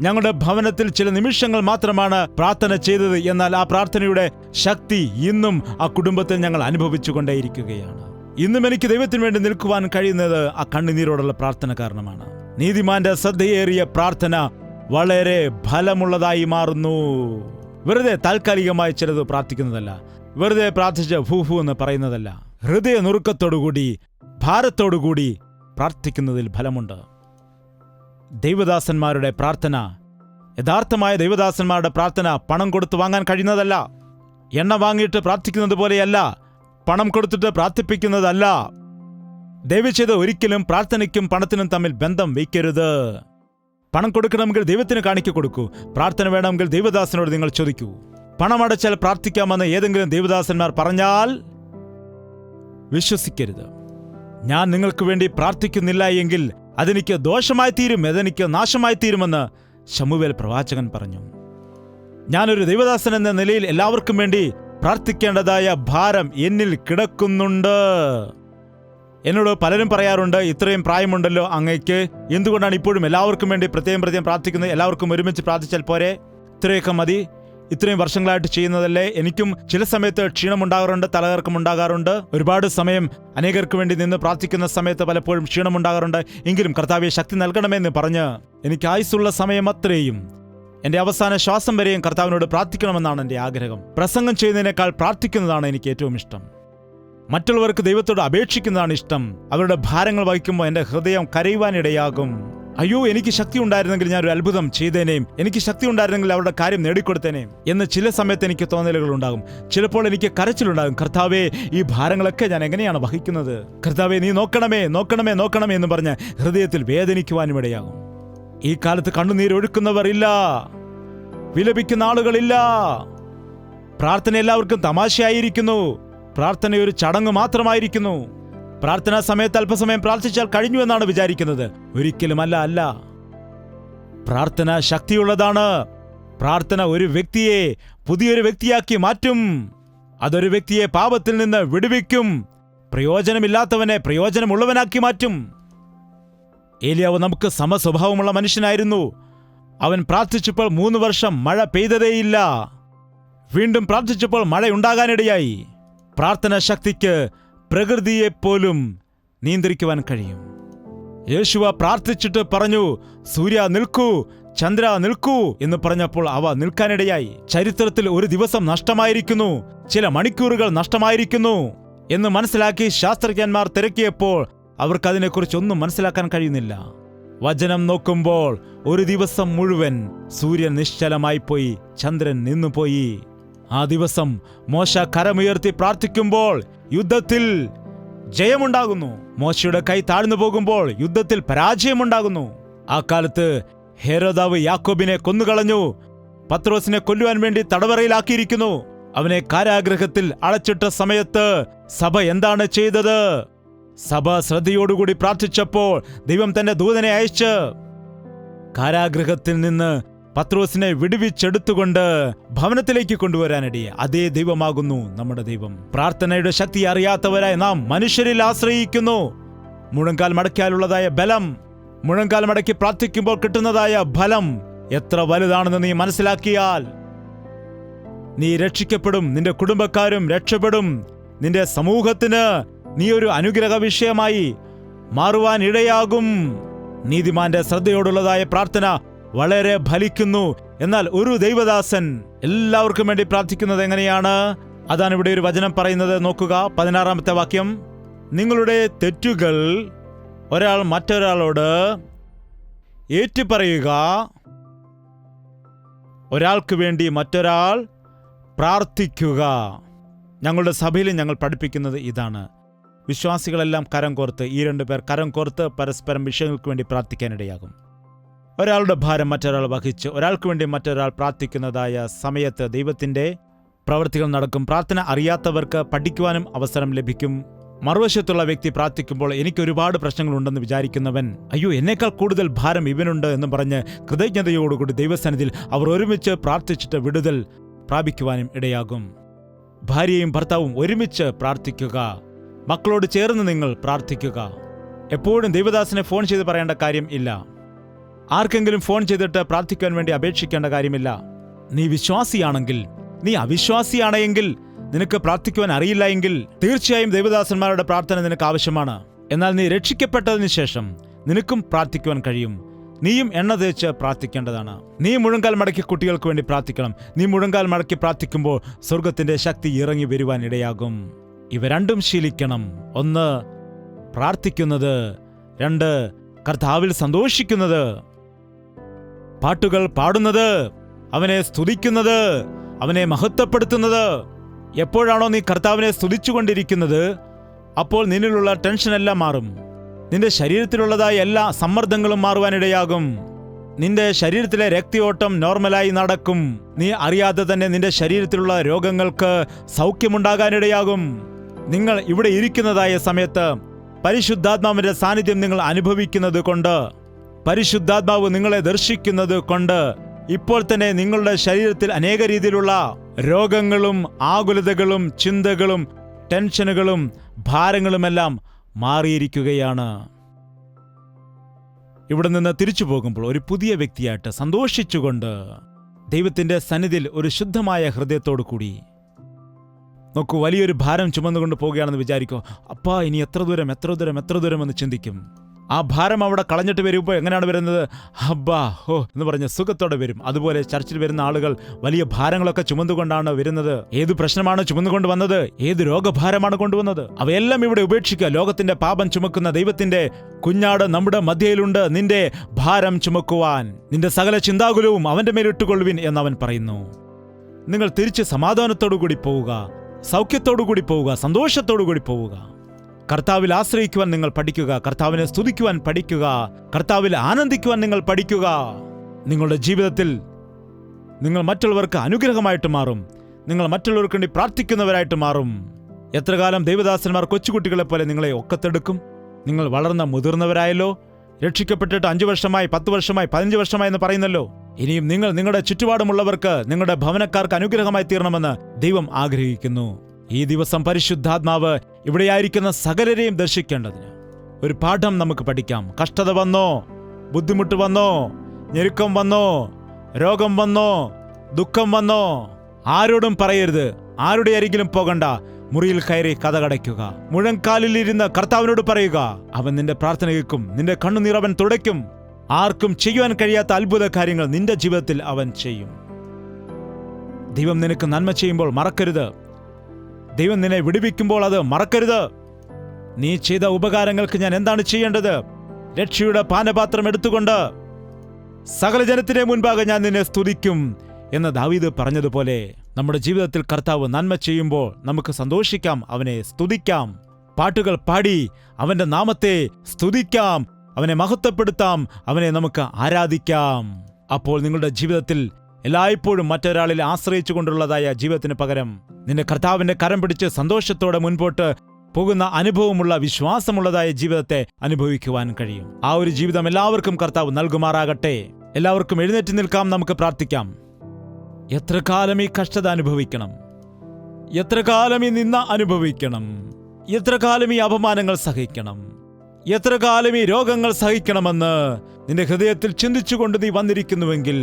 ഞങ്ങളുടെ ഭവനത്തിൽ ചില നിമിഷങ്ങൾ മാത്രമാണ് പ്രാർത്ഥന ചെയ്തത്. എന്നാൽ ആ പ്രാർത്ഥനയുടെ ശക്തി ഇന്നും ആ കുടുംബത്തിൽ ഞങ്ങൾ അനുഭവിച്ചു കൊണ്ടേയിരിക്കുകയാണ്. ഇന്നും എനിക്ക് ദൈവത്തിന് വേണ്ടി നിൽക്കുവാൻ കഴിയുന്നത് ആ കണ്ണുനീരോടുള്ള പ്രാർത്ഥന കാരണമാണ്. നീതിമാന്റെ ശ്രദ്ധയേറിയ പ്രാർത്ഥന വളരെ ഫലമുള്ളതായി മാറുന്നു. വെറുതെ താൽക്കാലികമായി ചിലത് പ്രാർത്ഥിക്കുന്നതല്ല, വെറുതെ പ്രാർത്ഥിച്ച് ഫൂഫു എന്ന് പറയുന്നതല്ല. ഹൃദയ നുറുക്കത്തോടുകൂടി ഭാരത്തോടുകൂടി പ്രാർത്ഥിക്കുന്നതിൽ ഫലമുണ്ട്. ദൈവദാസന്മാരുടെ പ്രാർത്ഥന, യഥാർത്ഥമായ ദൈവദാസന്മാരുടെ പ്രാർത്ഥന പണം കൊടുത്ത് വാങ്ങാൻ കഴിയുന്നതല്ല. എണ്ണ വാങ്ങിയിട്ട് പ്രാർത്ഥിക്കുന്നത് പോലെയല്ല, പണം കൊടുത്തിട്ട് പ്രാർത്ഥിപ്പിക്കുന്നതല്ല. ദയവ് ചെയ്ത് ഒരിക്കലും പ്രാർത്ഥനയ്ക്കും പണത്തിനും തമ്മിൽ ബന്ധം വയ്ക്കരുത്. പണം കൊടുക്കണമെങ്കിൽ ദൈവത്തിന് കാണിക്ക കൊടുക്കൂ. പ്രാർത്ഥന വേണമെങ്കിൽ ദൈവദാസനോട് നിങ്ങൾ ചോദിക്കൂ. പണമടച്ചാൽ പ്രാർത്ഥിക്കാമെന്ന് ഏതെങ്കിലും ദൈവദാസന്മാർ പറഞ്ഞാൽ വിശ്വസിക്കരുത്. ഞാൻ നിങ്ങൾക്ക് വേണ്ടി പ്രാർത്ഥിക്കുന്നില്ല എങ്കിൽ അതെനിക്ക് ദോഷമായി തീരും, അതെനിക്ക് നാശമായി തീരുമെന്ന് ശമൂവേൽ പ്രവാചകൻ പറഞ്ഞു. ഞാനൊരു ദൈവദാസൻ എന്ന നിലയിൽ എല്ലാവർക്കും വേണ്ടി പ്രാർത്ഥിക്കേണ്ടതായ ഭാരം എന്നിൽ കിടക്കുന്നുണ്ട്. എന്നോട് പലരും പറയാറുണ്ട്, ഇത്രയും പ്രായമുണ്ടല്ലോ അങ്ങയ്ക്ക്, എന്തുകൊണ്ടാണ് ഇപ്പോഴും എല്ലാവർക്കും വേണ്ടി പ്രത്യേകം പ്രാർത്ഥിക്കുന്നത്? എല്ലാവർക്കും ഒരുമിച്ച് പ്രാർത്ഥിച്ചാൽ പോരെ? ഇത്രയൊക്കെ മതി, ഇത്രയും വർഷങ്ങളായിട്ട് ചെയ്യുന്നതല്ലേ? എനിക്കും ചില സമയത്ത് ക്ഷീണമുണ്ടാകാറുണ്ട്, തലകർക്കം ഉണ്ടാകാറുണ്ട്. ഒരുപാട് സമയം അനേകർക്ക് വേണ്ടി നിന്ന് പ്രാർത്ഥിക്കുന്ന സമയത്ത് പലപ്പോഴും ക്ഷീണമുണ്ടാകാറുണ്ട്. എങ്കിലും കർത്താവേ ശക്തി നൽകണമെന്ന് പറഞ്ഞ് എനിക്ക് ആയുസ്സുള്ള സമയം അത്രയും എൻ്റെ അവസാന ശ്വാസം വരെയും കർത്താവിനോട് പ്രാർത്ഥിക്കണമെന്നാണ് എൻ്റെ ആഗ്രഹം. പ്രസംഗം ചെയ്യുന്നതിനേക്കാൾ പ്രാർത്ഥിക്കുന്നതാണ് എനിക്ക് ഏറ്റവും ഇഷ്ടം. മറ്റുള്ളവർക്ക് ദൈവത്തോട് അപേക്ഷിക്കുന്നതാണ് ഇഷ്ടം. അവരുടെ ഭാരങ്ങൾ വഹിക്കുമ്പോൾ എൻ്റെ ഹൃദയം കരയുവാനിടയാകും. അയ്യോ, എനിക്ക് ശക്തി ഉണ്ടായിരുന്നെങ്കിൽ ഞാനൊരു അത്ഭുതം ചെയ്തേനേയും, എനിക്ക് ശക്തി ഉണ്ടായിരുന്നെങ്കിൽ അവരുടെ കാര്യം നേടിക്കൊടുത്തേനേയും എന്ന് ചില സമയത്ത് എനിക്ക് തോന്നലുകൾ ഉണ്ടാകും. ചിലപ്പോൾ എനിക്ക് കരച്ചിലുണ്ടാകും. കർത്താവേ, ഈ ഭാരങ്ങളൊക്കെ ഞാൻ എങ്ങനെയാണ് വഹിക്കുന്നത്? കർത്താവേ, നീ നോക്കണമേ നോക്കണമേ നോക്കണമേ എന്ന് പറഞ്ഞ് ഹൃദയത്തിൽ വേദനിക്കുവാനും ഇടയാകും. ഈ കാലത്ത് കണ്ണുനീരൊഴുക്കുന്നവർ ഇല്ല, വിലപിക്കുന്ന ആളുകളില്ല. പ്രാർത്ഥന എല്ലാവർക്കും തമാശയായിരിക്കുന്നു. പ്രാർത്ഥന ഒരു ചടങ്ങ് മാത്രമായിരിക്കുന്നു. പ്രാർത്ഥനാ സമയത്ത് അല്പസമയം പ്രാർത്ഥിച്ചാൽ കഴിഞ്ഞു എന്നാണ് വിചാരിക്കുന്നത്. ഒരിക്കലും അല്ല. പ്രാർത്ഥന ശക്തിയുള്ളതാണ്. പ്രാർത്ഥന ഒരു വ്യക്തിയെ പുതിയൊരു വ്യക്തിയാക്കി മാറ്റും. അതൊരു വ്യക്തിയെ പാപത്തിൽ നിന്ന് വിടുവിക്കും. പ്രയോജനമില്ലാത്തവനെ പ്രയോജനമുള്ളവനാക്കി മാറ്റും. ഏലിയാവ് നമുക്ക് സമസ്വഭാവമുള്ള മനുഷ്യനായിരുന്നു. അവൻ പ്രാർത്ഥിച്ചപ്പോൾ 3 വർഷം മഴ പെയ്തതേയില്ല. വീണ്ടും പ്രാർത്ഥിച്ചപ്പോൾ മഴയുണ്ടാകാനിടയായി. പ്രാർത്ഥന ശക്തിക്ക് പ്രകൃതിയെപ്പോലും നിയന്ത്രിക്കുവാൻ കഴിയും. യേശുവ പ്രാർത്ഥിച്ചിട്ട് പറഞ്ഞു, സൂര്യ നിൽക്കൂ, ചന്ദ്ര നിൽക്കൂ എന്ന് പറഞ്ഞപ്പോൾ അവ നിൽക്കാനിടയായി. ചരിത്രത്തിൽ ഒരു ദിവസം നഷ്ടമായിരിക്കുന്നു, ചില മണിക്കൂറുകൾ നഷ്ടമായിരിക്കുന്നു എന്ന് മനസ്സിലാക്കി ശാസ്ത്രജ്ഞന്മാർ തിരക്കിയപ്പോൾ അവർക്കതിനെക്കുറിച്ചൊന്നും മനസ്സിലാക്കാൻ കഴിയുന്നില്ല. വചനം നോക്കുമ്പോൾ ഒരു ദിവസം മുഴുവൻ സൂര്യൻ നിശ്ചലമായി പോയി, ചന്ദ്രൻ നിന്നുപോയി. ആ ദിവസം മോശ കരമുയർത്തി പ്രാർത്ഥിക്കുമ്പോൾ യുദ്ധത്തിൽ ജയമുണ്ടാകുന്നു. മോശയുടെ കൈ താഴ്ന്നു പോകുമ്പോൾ യുദ്ധത്തിൽ പരാജയമുണ്ടാകുന്നു. ആ കാലത്ത് ഹെരോദാവ് യാക്കോബിനെ കൊന്നുകളഞ്ഞു. പത്രോസിനെ കൊല്ലുവാൻ വേണ്ടി തടവറയിലാക്കിയിരിക്കുന്നു. അവനെ കാരാഗൃഹത്തിൽ അടച്ചിട്ട സമയത്ത് സഭ എന്താണ് ചെയ്തത്? സഭ ശ്രദ്ധയോടുകൂടി പ്രാർത്ഥിച്ചപ്പോൾ ദൈവം തന്റെ ദൂതനെ അയച്ച് കാരാഗൃഹത്തിൽ നിന്ന് പത്രോസിനെ വിടുവിച്ചെടുത്തുകൊണ്ട് ഭവനത്തിലേക്ക് കൊണ്ടുവരാനിടയെ. അതേ ദൈവമാകുന്നു നമ്മുടെ ദൈവം. പ്രാർത്ഥനയുടെ ശക്തി അറിയാത്തവരായി നാം മനുഷ്യരിൽ ആശ്രയിക്കുന്നു. മുഴങ്കാൽ മടക്കിയാലുള്ളതായ ബലം, മുഴങ്കാൽ മടക്കി പ്രാർത്ഥിക്കുമ്പോൾ കിട്ടുന്നതായ ഫലം എത്ര വലുതാണെന്ന് നീ മനസ്സിലാക്കിയാൽ നീ രക്ഷിക്കപ്പെടും. നിന്റെ കുടുംബക്കാരും രക്ഷപ്പെടും. നിന്റെ സമൂഹത്തിന് നീ ഒരു അനുഗ്രഹ വിഷയമായി മാറുവാൻ ഇടയാകും. നീതിമാന്റെ ശ്രദ്ധയോടുള്ളതായ പ്രാർത്ഥന വളരെ ഫലിക്കുന്നു. എന്നാൽ ഒരു ദൈവദാസൻ എല്ലാവർക്കും വേണ്ടി പ്രാർത്ഥിക്കുന്നത് എങ്ങനെയാണ്? അതാണ് ഇവിടെ ഒരു വചനം പറയുന്നത്. നോക്കുക, 16-ാമത്തെ വാക്യം. നിങ്ങളുടെ തെറ്റുകൾ ഒരാൾ മറ്റൊരാളോട് ഏറ്റുപറയുക, ഒരാൾക്ക് വേണ്ടി മറ്റൊരാൾ പ്രാർത്ഥിക്കുക. ഞങ്ങളുടെ സഭയിൽ ഞങ്ങൾ പഠിപ്പിക്കുന്നത് ഇതാണ്. വിശ്വാസികളെല്ലാം കരം കോർത്ത്, ഈ 2 പേർ കരം കോർത്ത് പരസ്പരം വിഷയങ്ങൾക്ക് വേണ്ടി പ്രാർത്ഥിക്കാനിടയാകും. ഒരാളുടെ ഭാരം മറ്റൊരാൾ വഹിച്ച് ഒരാൾക്ക് വേണ്ടി മറ്റൊരാൾ പ്രാർത്ഥിക്കുന്നതായ സമയത്ത് ദൈവത്തിൻ്റെ പ്രവൃത്തികൾ നടക്കും. പ്രാർത്ഥന അറിയാത്തവർക്ക് പഠിക്കുവാനും അവസരം ലഭിക്കും. മറുവശത്തുള്ള വ്യക്തി പ്രാർത്ഥിക്കുമ്പോൾ എനിക്ക് ഒരുപാട് പ്രശ്നങ്ങളുണ്ടെന്ന് വിചാരിക്കുന്നവൻ, അയ്യോ എന്നേക്കാൾ കൂടുതൽ ഭാരം ഇവനുണ്ട് എന്ന് പറഞ്ഞ് കൃതജ്ഞതയോടുകൂടി ദൈവസന്നിധിയിൽ അവർ ഒരുമിച്ച് പ്രാർത്ഥിച്ചിട്ട് വിടുതൽ പ്രാപിക്കുവാനും ഇടയാകും. ഭാര്യയും ഭർത്താവും ഒരുമിച്ച് പ്രാർത്ഥിക്കുക. മക്കളോട് ചേർന്ന് നിങ്ങൾ പ്രാർത്ഥിക്കുക. എപ്പോഴും ദൈവദാസനെ ഫോൺ ചെയ്ത് പറയേണ്ട കാര്യം ഇല്ല. ആർക്കെങ്കിലും ഫോൺ ചെയ്തിട്ട് പ്രാർത്ഥിക്കാൻ വേണ്ടി അപേക്ഷിക്കേണ്ട കാര്യമില്ല. നീ വിശ്വാസിയാണെങ്കിൽ, നീ അവിശ്വാസിയാണെങ്കിൽ, നിനക്ക് പ്രാർത്ഥിക്കുവാൻ അറിയില്ല എങ്കിൽ തീർച്ചയായും ദൈവദാസന്മാരുടെ പ്രാർത്ഥന നിനക്ക് ആവശ്യമാണ്. എന്നാൽ നീ രക്ഷിക്കപ്പെട്ടതിന് ശേഷം നിനക്കും പ്രാർത്ഥിക്കുവാൻ കഴിയും. നീയും എണ്ണ തേച്ച് പ്രാർത്ഥിക്കേണ്ടതാണ്. നീ മുഴങ്കാൽ മടക്കി കുട്ടികൾക്ക് വേണ്ടി പ്രാർത്ഥിക്കണം. നീ മുഴങ്കാൽ മടക്കി പ്രാർത്ഥിക്കുമ്പോൾ സ്വർഗത്തിന്റെ ശക്തി ഇറങ്ങി വരുവാൻ ഇടയാകും. ഇവ രണ്ടും ശീലിക്കണം. 1 പ്രാർത്ഥിക്കുന്നത്, 2 കർത്താവിൽ സന്തോഷിക്കുന്നത്, പാട്ടുകൾ പാടുന്നത്, അവനെ സ്തുതിക്കുന്നത്, അവനെ മഹത്വപ്പെടുത്തുന്നത്. എപ്പോഴാണോ നീ കർത്താവിനെ സ്തുതിച്ചുകൊണ്ടിരിക്കുന്നത്, അപ്പോൾ നിന്നിലുള്ള ടെൻഷനെല്ലാം മാറും. നിന്റെ ശരീരത്തിലുള്ളതായ എല്ലാ സമ്മർദ്ദങ്ങളും മാറുവാനിടയാകും. നിന്റെ ശരീരത്തിലെ രക്തയോട്ടം നോർമലായി നടക്കും. നീ അറിയാതെ തന്നെ നിന്റെ ശരീരത്തിലുള്ള രോഗങ്ങൾക്ക് സൗഖ്യമുണ്ടാകാനിടയാകും. നിങ്ങൾ ഇവിടെ ഇരിക്കുന്നതായ സമയത്ത് പരിശുദ്ധാത്മാവിന്റെ സാന്നിധ്യം നിങ്ങൾ അനുഭവിക്കുന്നത് കൊണ്ട്, പരിശുദ്ധാത്മാവ് നിങ്ങളെ ദർശിക്കുന്നത് കൊണ്ട് ഇപ്പോൾ തന്നെ നിങ്ങളുടെ ശരീരത്തിൽ അനേക രീതിയിലുള്ള രോഗങ്ങളും ആകുലതകളും ചിന്തകളും ടെൻഷനുകളും ഭാരങ്ങളുമെല്ലാം മാറിയിരിക്കുകയാണ്. ഇവിടെ നിന്ന് തിരിച്ചു പോകുമ്പോൾ ഒരു പുതിയ വ്യക്തിയായിട്ട് സന്തോഷിച്ചുകൊണ്ട് ദൈവത്തിന്റെ സന്നിധിയിൽ ഒരു ശുദ്ധമായ ഹൃദയത്തോടു കൂടി നോക്കൂ. വലിയൊരു ഭാരം ചുമന്നുകൊണ്ട് പോവുകയാണെന്ന് വിചാരിക്കോ. അപ്പാ ഇനി എത്ര ദൂരം എന്ന് ചിന്തിക്കും. ആ ഭാരം അവിടെ കളഞ്ഞിട്ട് വരുമ്പോൾ എങ്ങനെയാണ് വരുന്നത്? ഹബ്ബാ ഹോ എന്ന് പറഞ്ഞ് സുഖത്തോടെ വരും. അതുപോലെ ചർച്ചിൽ വരുന്ന ആളുകൾ വലിയ ഭാരങ്ങളൊക്കെ ചുമന്നുകൊണ്ടാണ് വരുന്നത്. ഏത് പ്രശ്നമാണ് ചുമന്നുകൊണ്ട് വന്നത്? ഏത് രോഗഭാരമാണ് കൊണ്ടുവന്നത്? അവയെല്ലാം ഇവിടെ ഉപേക്ഷിക്കുക. ലോകത്തിന്റെ പാപം ചുമക്കുന്ന ദൈവത്തിന്റെ കുഞ്ഞാട് നമ്മുടെ മധ്യയിലുണ്ട്, നിന്റെ ഭാരം ചുമക്കുവാൻ. നിന്റെ സകല ചിന്താകുലവും അവന്റെ മേൽ ഇട്ടുകൊള്ളുവിൻ എന്നവൻ പറയുന്നു. നിങ്ങൾ തിരിച്ച് സമാധാനത്തോടുകൂടി പോവുക, സൗഖ്യത്തോടുകൂടി പോവുക, സന്തോഷത്തോടുകൂടി പോവുക. കർത്താവിൽ ആശ്രയിക്കുവാൻ നിങ്ങൾ പഠിക്കുക. കർത്താവിനെ സ്തുതിക്കുവാൻ പഠിക്കുക. കർത്താവിൽ ആനന്ദിക്കുവാൻ നിങ്ങൾ പഠിക്കുക. നിങ്ങളുടെ ജീവിതത്തിൽ നിങ്ങൾ മറ്റുള്ളവർക്ക് അനുഗ്രഹമായിട്ട് മാറും. നിങ്ങൾ മറ്റുള്ളവർക്ക് വേണ്ടി പ്രാർത്ഥിക്കുന്നവരായിട്ട് മാറും. എത്ര കാലം ദൈവദാസന്മാർ കൊച്ചുകുട്ടികളെ പോലെ നിങ്ങളെ ഒക്കത്തെടുക്കും? നിങ്ങൾ വളർന്ന മുതിർന്നവരായല്ലോ. രക്ഷിക്കപ്പെട്ടിട്ട് 5 വർഷമായി, 10 വർഷമായി, 15 വർഷമായി എന്ന് പറയുന്നല്ലോ. ഇനിയും നിങ്ങൾ നിങ്ങളുടെ ചുറ്റുപാടുമുള്ളവർക്ക്, നിങ്ങളുടെ ഭവനക്കാർക്ക് അനുഗ്രഹമായി തീരണമെന്ന് ദൈവം ആഗ്രഹിക്കുന്നു. ഈ ദിവസം പരിശുദ്ധാത്മാവ് ഇവിടെയായിരിക്കുന്ന സകലരെയും ദർശിക്കേണ്ടതിന് ഒരു പാഠം നമുക്ക് പഠിക്കാം. കഷ്ടത വന്നോ, ബുദ്ധിമുട്ട് വന്നോ, ഞെരുക്കം വന്നോ, രോഗം വന്നോ, ദുഃഖം വന്നോ, ആരോടും പറയരുത്. ആരുടെ അരികിലും പോകണ്ട. മുറിയിൽ കയറി കതകടയ്ക്കുക. മുഴങ്കാലിലിരുന്ന് കർത്താവിനോട് പറയുക. അവൻ നിന്റെ പ്രാർത്ഥന കേൾക്കും. നിന്റെ കണ്ണുനീർ അവൻ തുടയ്ക്കും. ആർക്കും ചെയ്യുവാൻ കഴിയാത്ത അത്ഭുത കാര്യങ്ങൾ നിന്റെ ജീവിതത്തിൽ അവൻ ചെയ്യും. ദൈവം നിനക്ക് നന്മ ചെയ്യുമ്പോൾ മറക്കരുത്. ദൈവം നിന്നെ വിടുവിക്കുമ്പോൾ അത് മറക്കരുത്. നീ ചെയ്ത ഉപകാരങ്ങൾക്ക് ഞാൻ എന്താണ് ചെയ്യേണ്ടത്? രക്ഷയുടെ പാനപാത്രം എടുത്തുകൊണ്ട് സകല ജനത്തിന്റെ മുൻപാകെ ഞാൻ നിന്നെ സ്തുതിക്കും എന്ന് ദാവീദ് പറഞ്ഞതുപോലെ നമ്മുടെ ജീവിതത്തിൽ കർത്താവ് നന്മ ചെയ്യുമ്പോൾ നമുക്ക് സന്തോഷിക്കാം, അവനെ സ്തുതിക്കാം. പാട്ടുകൾ പാടി അവന്റെ നാമത്തെ സ്തുതിക്കാം, അവനെ മഹത്വപ്പെടുത്താം, അവനെ നമുക്ക് ആരാധിക്കാം. അപ്പോൾ നിങ്ങളുടെ ജീവിതത്തിൽ എല്ലായ്പ്പോഴും മറ്റൊരാളിൽ ആശ്രയിച്ചു കൊണ്ടുള്ളതായ ജീവിതത്തിന് പകരം നിന്റെ കർത്താവിന്റെ കരം പിടിച്ച് സന്തോഷത്തോടെ മുൻപോട്ട് പോകുന്ന അനുഭവമുള്ള വിശ്വാസമുള്ളതായ ജീവിതത്തെ അനുഭവിക്കുവാൻ കഴിയും. ആ ഒരു ജീവിതം എല്ലാവർക്കും കർത്താവ് നൽകുമാറാകട്ടെ. എല്ലാവർക്കും എഴുന്നേറ്റ് നിൽക്കാം, നമുക്ക് പ്രാർത്ഥിക്കാം. എത്ര കാലം ഈ കഷ്ടത അനുഭവിക്കണം? എത്ര കാലം ഈ നിന്ദ അനുഭവിക്കണം? എത്ര കാലം ഈ അപമാനങ്ങൾ സഹിക്കണം? എത്ര കാലം ഈ രോഗങ്ങൾ സഹിക്കണമെന്ന് നിന്റെ ഹൃദയത്തിൽ ചിന്തിച്ചുകൊണ്ട് നീ വന്നിരിക്കുന്നുവെങ്കിൽ,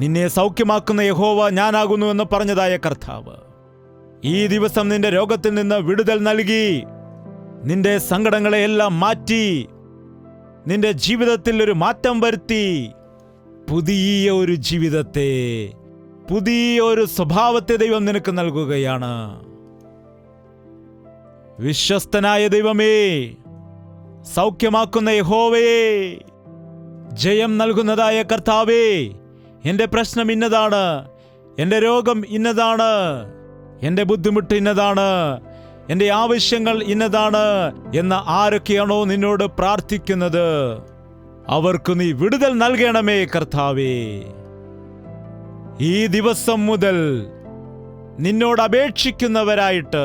നിന്നെ സൗഖ്യമാക്കുന്ന യഹോവ ഞാനാകുന്നു എന്ന് പറഞ്ഞതായ കർത്താവ് ഈ ദിവസം നിന്റെ രോഗത്തിൽ നിന്ന് വിടുതൽ നൽകി, നിന്റെ സങ്കടങ്ങളെയെല്ലാം മാറ്റി, നിന്റെ ജീവിതത്തിൽ ഒരു മാറ്റം വരുത്തി, പുതിയ ഒരു ജീവിതത്തെ, പുതിയ ഒരു സ്വഭാവത്തെ ദൈവം നിനക്ക് നൽകുകയാണ്. വിശ്വസ്തനായ ദൈവമേ, സൗഖ്യമാക്കുന്ന യഹോവേ, ജയം നൽകുന്നതായ കർത്താവേ, എൻ്റെ പ്രശ്നം ഇന്നതാണ്, എൻ്റെ രോഗം ഇന്നതാണ്, എൻ്റെ ബുദ്ധിമുട്ട് ഇന്നതാണ്, എൻ്റെ ആവശ്യങ്ങൾ ഇന്നതാണ് എന്ന് ആരൊക്കെയാണോ നിന്നോട് പ്രാർത്ഥിക്കുന്നത്, അവർക്ക് നീ വിടുതൽ നൽകണമേ കർത്താവേ. ഈ ദിവസം മുതൽ നിന്നോട് അപേക്ഷിക്കുന്നവരായിട്ട്,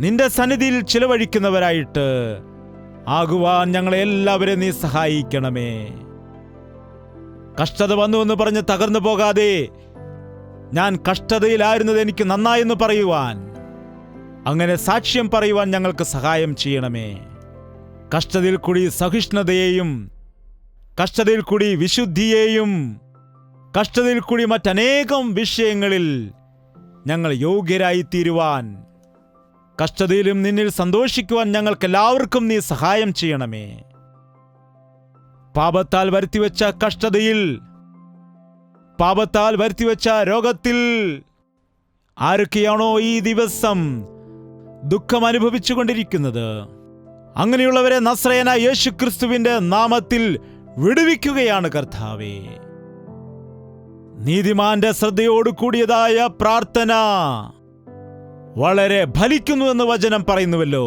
നിന്റെ സന്നിധിയിൽ ചിലവഴിക്കുന്നവരായിട്ട് ആകുവാൻ ഞങ്ങളെ എല്ലാവരെയും നീ സഹായിക്കണമേ. കഷ്ടത വന്നു എന്ന് പറഞ്ഞ് തകർന്നു പോകാതെ, ഞാൻ കഷ്ടതയിലായിരുന്നത് എനിക്ക് നന്നായെന്ന് പറയുവാൻ, അങ്ങനെ സാക്ഷ്യം പറയുവാൻ ഞങ്ങൾക്ക് സഹായം ചെയ്യണമേ. കഷ്ടതയിൽ കൂടി സഹിഷ്ണുതയെയും, കഷ്ടതയിൽ കൂടി വിശുദ്ധിയെയും, കഷ്ടതയിൽ കൂടി മറ്റനേകം വിഷയങ്ങളിൽ ഞങ്ങൾ യോഗ്യരായി തീരുവാൻ, കഷ്ടതയിലും നിന്നിൽ സന്തോഷിക്കുവാൻ ഞങ്ങൾക്കെല്ലാവർക്കും നീ സഹായം ചെയ്യണമേ. പാപത്താൽ വരുത്തിവെച്ച കഷ്ടതയിൽ, പാപത്താൽ വരുത്തിവെച്ച രോഗത്തിൽ ആരൊക്കെയാണോ ഈ ദിവസം ദുഃഖം അനുഭവിച്ചുകൊണ്ടിരിക്കുന്നത്, അങ്ങനെയുള്ളവരെ നസ്രയനായ യേശുക്രിസ്തുവിന്റെ നാമത്തിൽ വിടുവിക്കുകയാണ് കർത്താവേ. നീതിമാന്റെ ശ്രദ്ധയോട് കൂടിയതായ പ്രാർത്ഥന വളരെ ഫലിക്കുന്നു എന്ന് വചനം പറയുന്നുവല്ലോ.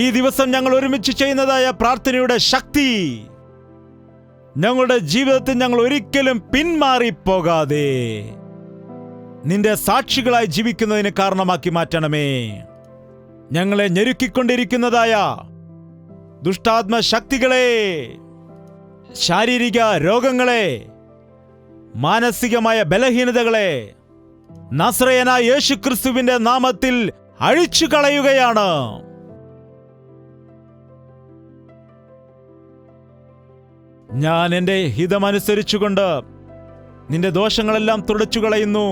ഈ ദിവസം ഞങ്ങൾ ഒരുമിച്ച് ചെയ്യുന്നതായ പ്രാർത്ഥനയുടെ ശക്തി ഞങ്ങളുടെ ജീവിതത്തിൽ ഞങ്ങൾ ഒരിക്കലും പിന്മാറിപ്പോകാതെ നിന്റെ സാക്ഷികളായി ജീവിക്കുന്നതിന് കാരണമാക്കി മാറ്റണമേ. ഞങ്ങളെ ഞെരുക്കിക്കൊണ്ടിരിക്കുന്നതായ ദുഷ്ടാത്മ ശക്തികളെ, ശാരീരിക രോഗങ്ങളെ, മാനസികമായ ബലഹീനതകളെ നസ്രയനായ യേശുക്രിസ്തുവിന്റെ നാമത്തിൽ അഴിച്ചു കളയുകയാണ്. ഞാൻ എൻ്റെ ഹിതമനുസരിച്ചുകൊണ്ട് നിന്റെ ദോഷങ്ങളെല്ലാം തുടച്ചു കളയുന്നു,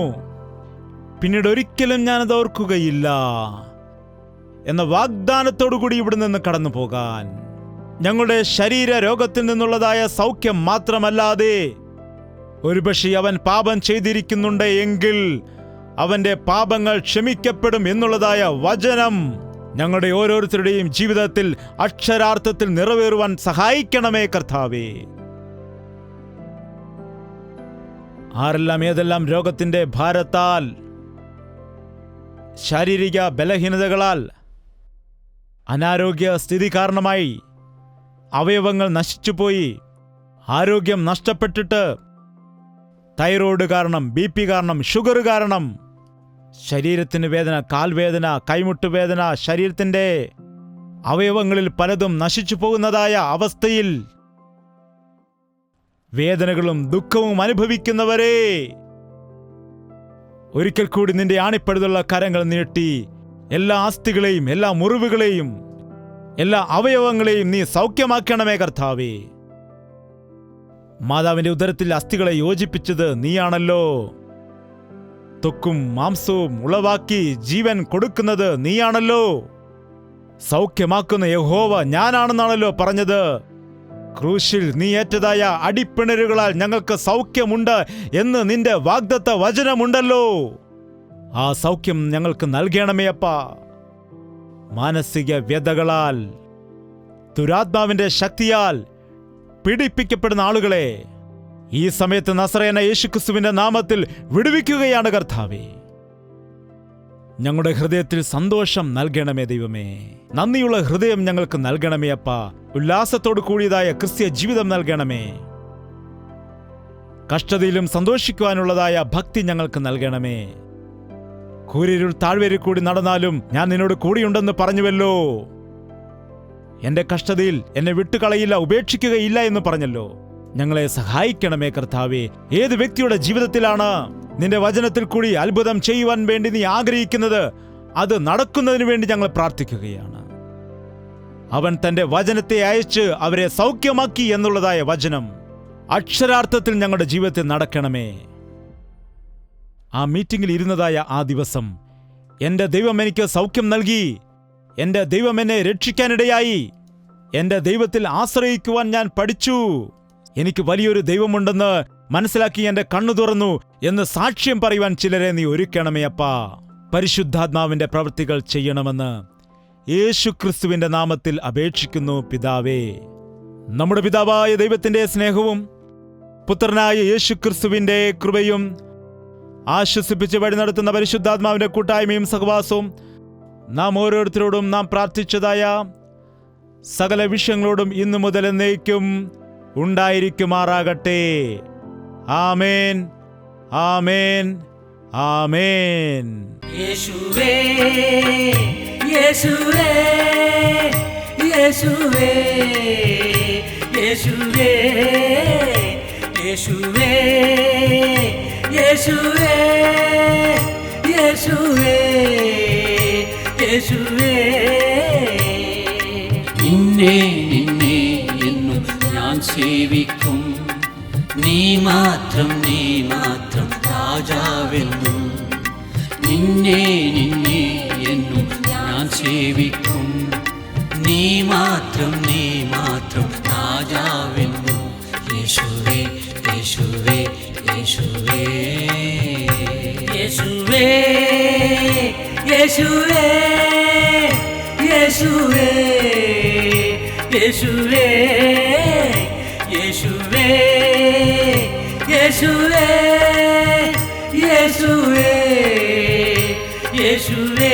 പിന്നീട് ഒരിക്കലും ഞാനത് ഓർക്കുകയില്ല എന്ന വാഗ്ദാനത്തോടുകൂടി ഇവിടെ നിന്ന് കടന്നു പോകാൻ, ഞങ്ങളുടെ ശരീര രോഗത്തിൽ നിന്നുള്ളതായ സൗഖ്യം മാത്രമല്ലാതെ, ഒരുപക്ഷെ അവൻ പാപം ചെയ്തിരിക്കുന്നുണ്ട് എങ്കിൽ അവന്റെ പാപങ്ങൾ ക്ഷമിക്കപ്പെടും എന്നുള്ളതായ വചനം ഞങ്ങളുടെ ഓരോരുത്തരുടെയും ജീവിതത്തിൽ അക്ഷരാർത്ഥത്തിൽ നിറവേറുവാൻ സഹായിക്കണമേ കർത്താവേ. ആരെല്ലാം ഏതെല്ലാം രോഗത്തിന്റെ ഭാരത്താൽ, ശാരീരിക ബലഹീനതകളാൽ, അനാരോഗ്യ സ്ഥിതി കാരണമായി അവയവങ്ങൾ നശിച്ചുപോയി, ആരോഗ്യം നഷ്ടപ്പെട്ടിട്ട്, തൈറോയ്ഡ് കാരണം, BP കാരണം, ഷുഗർ കാരണം ശരീരത്തിന് വേദന, കാൽവേദന, കൈമുട്ടുവേദന, ശരീരത്തിൻ്റെ അവയവങ്ങളിൽ പലതും നശിച്ചു പോകുന്നതായ അവസ്ഥയിൽ വേദനകളും ദുഃഖവും അനുഭവിക്കുന്നവരെ, ഒരിക്കൽ കൂടി നിന്റെ ആണിപ്പഴുതുള്ള കരങ്ങൾ നീട്ടി എല്ലാ അസ്ഥികളെയും, എല്ലാ മുറിവുകളെയും, എല്ലാ അവയവങ്ങളെയും നീ സൗഖ്യമാക്കണമേ കർത്താവേ. മാതാവിന്റെ ഉദരത്തിൽ അസ്ഥികളെ യോജിപ്പിച്ചത് നീയാണല്ലോ. ത്വക്കും മാംസവും ഉളവാക്കി ജീവൻ കൊടുക്കുന്നത് നീയാണല്ലോ. സൗഖ്യമാക്കുന്ന യഹോവ ഞാനാണെന്നാണല്ലോ പറഞ്ഞത്. ക്രൂശിൽ നീ ഏറ്റതായ അടിപ്പിണരുകളാൽ ഞങ്ങൾക്ക് സൗഖ്യമുണ്ട് എന്ന് നിന്റെ വാഗ്ദത്ത വചനമുണ്ടല്ലോ. ആ സൗഖ്യം ഞങ്ങൾക്ക് നൽകണമേ അപ്പാ. മാനസിക വ്യതകളാൽ, ദുരാത്മാവിന്റെ ശക്തിയാൽ പീഡിപ്പിക്കപ്പെടുന്ന ആളുകളെ ഈ സമയത്ത് നസ്രയനായ യേശുക്രിസ്തുവിന്റെ നാമത്തിൽ വിടുവിക്കുകയാണ് കർത്താവേ. ഞങ്ങളുടെ ഹൃദയത്തിൽ സന്തോഷം നൽകണമേ ദൈവമേ. നന്ദിയുള്ള ഹൃദയം ഞങ്ങൾക്ക് നൽകണമേ അപ്പാ. ഉല്ലാസത്തോടു കൂടിയതായ ക്രിസ്ത്യ ജീവിതം നൽകണമേ. കഷ്ടതയിലും സന്തോഷിക്കുവാനുള്ളതായ ഭക്തി ഞങ്ങൾക്ക് നൽകണമേ. കൂരിരുൾ താഴ്വരയിൽ കൂടി നടന്നാലും ഞാൻ നിന്നോട് കൂടിയുണ്ടെന്ന് പറഞ്ഞുവല്ലോ. എന്റെ കഷ്ടതയിൽ എന്നെ വിട്ടുകളയില്ല, ഉപേക്ഷിക്കുകയില്ല എന്ന് പറഞ്ഞല്ലോ. ഞങ്ങളെ സഹായിക്കണമേ കർത്താവേ. ഏത് വ്യക്തിയുടെ ജീവിതത്തിലാണ് നിന്റെ വചനത്തിൽ കൂടി അത്ഭുതം ചെയ്യുവാൻ വേണ്ടി നീ ആഗ്രഹിക്കുന്നത്, അത് നടക്കുന്നതിന് വേണ്ടി ഞങ്ങൾ പ്രാർത്ഥിക്കുകയാണ്. അവൻ തന്റെ വചനത്തെ അയച്ച് അവരെ സൗഖ്യമാക്കി എന്നുള്ളതായ വചനം അക്ഷരാർത്ഥത്തിൽ ഞങ്ങളുടെ ജീവിതത്തിൽ നടക്കണമേ. ആ മീറ്റിംഗിൽ ഇരുന്നതായ ആ ദിവസം എൻ്റെ ദൈവം എനിക്ക് സൗഖ്യം നൽകി, എൻ്റെ ദൈവം എന്നെ രക്ഷിക്കാനിടയായി, എൻ്റെ ദൈവത്തിൽ ആശ്രയിക്കുവാൻ ഞാൻ പഠിച്ചു, എനിക്ക് വലിയൊരു ദൈവമുണ്ടെന്ന് മനസ്സിലാക്കി എന്റെ കണ്ണു തുറന്നു എന്ന് സാക്ഷ്യം പറയുവാൻ ചിലരെ നീ ഒരുക്കണമേ അപ്പാ. പരിശുദ്ധാത്മാവിന്റെ പ്രവൃത്തികൾ ചെയ്യണമെന്ന് യേശുക്രിസ്തുവിന്റെ നാമത്തിൽ അപേക്ഷിക്കുന്നു പിതാവേ. നമ്മുടെ പിതാവായ ദൈവത്തിന്റെ സ്നേഹവും പുത്രനായ യേശുക്രിസ്തുവിന്റെ കൃപയും ആശ്വസിപ്പിച്ച് വഴി നടത്തുന്ന പരിശുദ്ധാത്മാവിന്റെ കൂട്ടായ്മയും സഹവാസവും നാം ഓരോരുത്തരോടും നാം പ്രാർത്ഥിച്ചതായ സകല വിഷയങ്ങളോടും ഇന്നു മുതൽ എന്നേക്കും ഉണ്ടായിരിക്കുമാറാകട്ടെ. ആമേൻ, ആമേൻ, ആമേൻ. യേശുവേ യേശുവേ യേശുവേ യേശുവേ യേശുവേ യേശുവേ യേശുവേ യേശുവേ നിന്നെ നിന്നെ എന്നും ഞാൻ സേവിക്കും. നീ മാത്രം രാജാവെന്നും. നിന്നെ നിന്നെ എന്നും ഞാൻ സേവിക്കും. നീ മാത്രം രാജാവെന്നും. യേശുവേ യേശുവേ യേശുവേ യേശുവേ യേശുവേ യേശുവേ യേശുവേ യേശുവേ യേശുവേ യേശുവേ യേശുവേ